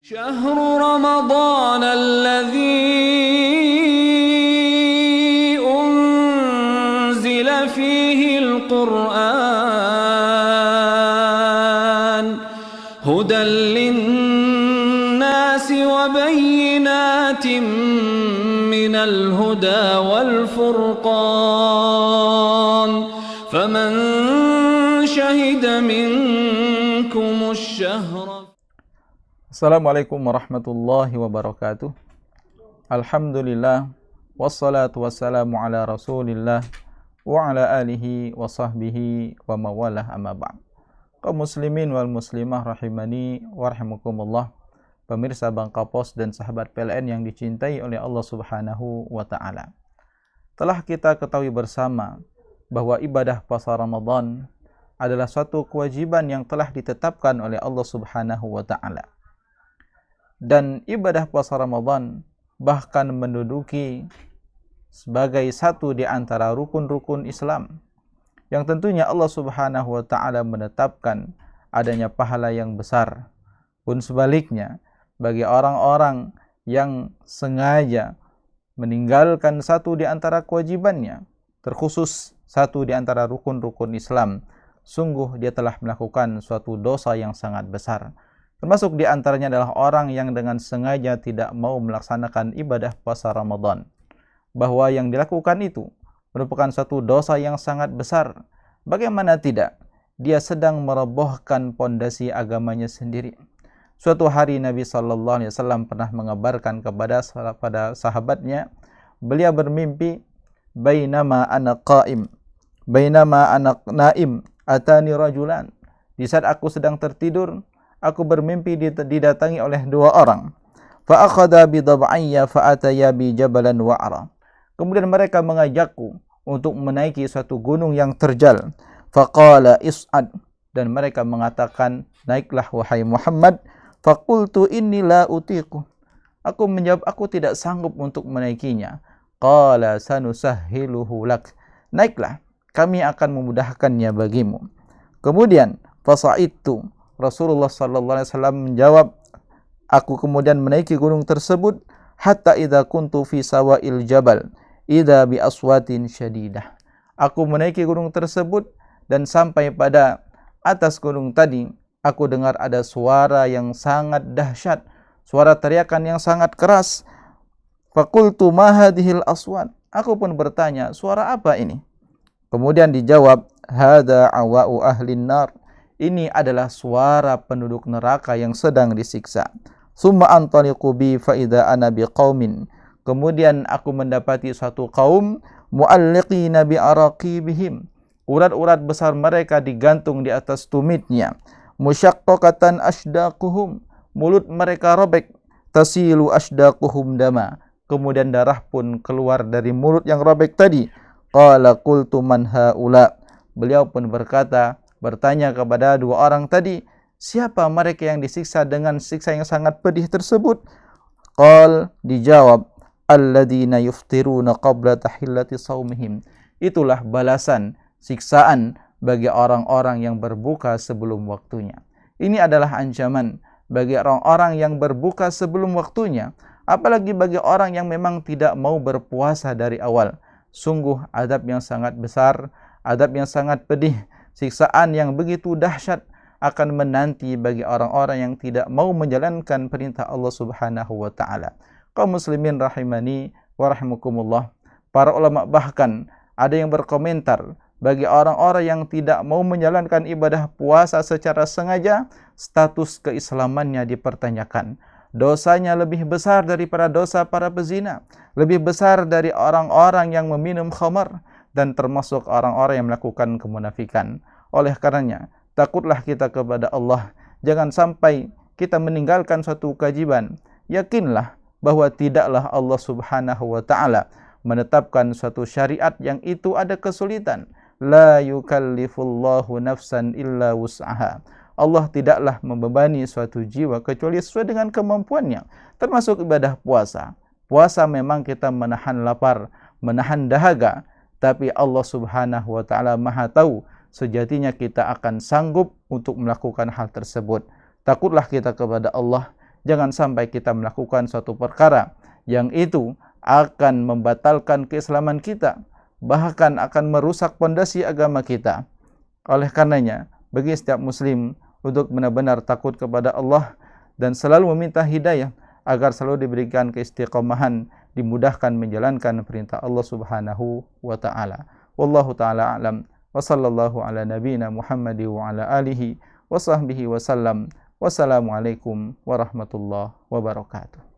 شهر رمضان الذي أنزل فيه القرآن هدى للناس وبينات من الهدى والفرقان فمن شهد منكم الشهر. Assalamualaikum warahmatullahi wabarakatuh. Alhamdulillah wassalatu wassalamu ala Rasulillah wa ala alihi wa sahbihi wa mawalah amma ba'd. Kaum muslimin wal muslimah rahimani wa rahimakumullah. Pemirsa Bangka Pos dan sahabat PLN yang dicintai oleh Allah Subhanahu wa taala. Telah kita ketahui bersama bahwa ibadah puasa Ramadan adalah suatu kewajiban yang telah ditetapkan oleh Allah Subhanahu wa taala. Dan ibadah puasa Ramadan bahkan menduduki sebagai satu di antara rukun-rukun Islam yang tentunya Allah Subhanahu wa taala menetapkan adanya pahala yang besar. Pun sebaliknya, bagi orang-orang yang sengaja meninggalkan satu di antara kewajibannya, terkhusus satu di antara rukun-rukun Islam, sungguh dia telah melakukan suatu dosa yang sangat besar. Termasuk di antaranya adalah orang yang dengan sengaja tidak mau melaksanakan ibadah puasa Ramadan. Bahwa yang dilakukan itu merupakan suatu dosa yang sangat besar. Bagaimana tidak? Dia sedang merobohkan pondasi agamanya sendiri. Suatu hari Nabi SAW pernah mengabarkan kepada sahabatnya, beliau bermimpi, bainama ana qaim, bainama ana naim, atani rajulan. Di saat aku sedang tertidur, aku bermimpi didatangi oleh dua orang. Fa akhadha bi dab'ayya fa ataya bi jabalan wa'ra. Kemudian mereka mengajakku untuk menaiki suatu gunung yang terjal. Faqala is'ad, dan mereka mengatakan, naiklah wahai Muhammad. Faqultu inni la utiqu. Aku menjawab, aku tidak sanggup untuk menaikinya. Qala sanusahhiluhu lak. Naiklah, kami akan memudahkannya bagimu. Kemudian fasa'idtu, Rasulullah SAW menjawab, aku kemudian menaiki gunung tersebut hatta idza kuntu fi sawa'il jabal idza bi aswatin syadidah. Aku menaiki gunung tersebut dan sampai pada atas gunung tadi aku dengar ada suara yang sangat dahsyat, suara teriakan yang sangat keras. Faqultu ma hadhil aswat. Aku pun bertanya, suara apa ini? Kemudian dijawab, hadza awa'u ahlin nar. Ini adalah suara penduduk neraka yang sedang disiksa. Summa antaliqu bi fa idza ana biqaumin. Kemudian aku mendapati suatu kaum mu'alliqina bi araqibihim. Urat-urat besar mereka digantung di atas tumitnya. Musyaqqaqatan asdaquhum. Mulut mereka robek. Tasilu asdaquhum dama. Kemudian darah pun keluar dari mulut yang robek tadi. Qala qultu man haula. Beliau pun bertanya kepada dua orang tadi, siapa mereka yang disiksa dengan siksa yang sangat pedih tersebut? Qal, dijawab, alladzina yuftiruna qabla tahillati shaumihim. Itulah balasan siksaan bagi orang-orang yang berbuka sebelum waktunya. Ini adalah ancaman bagi orang-orang yang berbuka sebelum waktunya, apalagi bagi orang yang memang tidak mau berpuasa dari awal. Sungguh adab yang sangat besar, adab yang sangat pedih, siksaan yang begitu dahsyat akan menanti bagi orang-orang yang tidak mau menjalankan perintah Allah Subhanahu wa taala. Kaum muslimin rahimani wa rahimakumullah. Para ulama bahkan ada yang berkomentar, bagi orang-orang yang tidak mau menjalankan ibadah puasa secara sengaja, status keislamannya dipertanyakan. Dosanya lebih besar daripada dosa para pezina, lebih besar dari orang-orang yang meminum khamar, dan termasuk orang-orang yang melakukan kemunafikan. Oleh karenanya, takutlah kita kepada Allah. Jangan sampai kita meninggalkan suatu kewajiban. Yakinlah bahwa tidaklah Allah Subhanahu wa taala menetapkan suatu syariat yang itu ada kesulitan. La yukallifullahu nafsan illa wus'aha. Allah tidaklah membebani suatu jiwa kecuali sesuai dengan kemampuannya. Termasuk ibadah puasa. Puasa memang kita menahan lapar, menahan dahaga. Tapi Allah Subhanahu wa taala Maha tahu sejatinya kita akan sanggup untuk melakukan hal tersebut. Takutlah kita kepada Allah, Jangan sampai kita melakukan suatu perkara yang itu akan membatalkan keislaman kita, bahkan akan merusak pondasi agama kita. Oleh karenanya, bagi setiap muslim untuk benar-benar takut kepada Allah dan selalu meminta hidayah agar selalu diberikan keistiqomahan, dimudahkan menjalankan perintah Allah Subhanahu wa taala. Wallahu taala a'lam. Wa sallallahu ala nabiyyina Muhammadi wa ala alihi wa sahbihi wa sallam. Wassalamualaikum warahmatullahi wabarakatuh.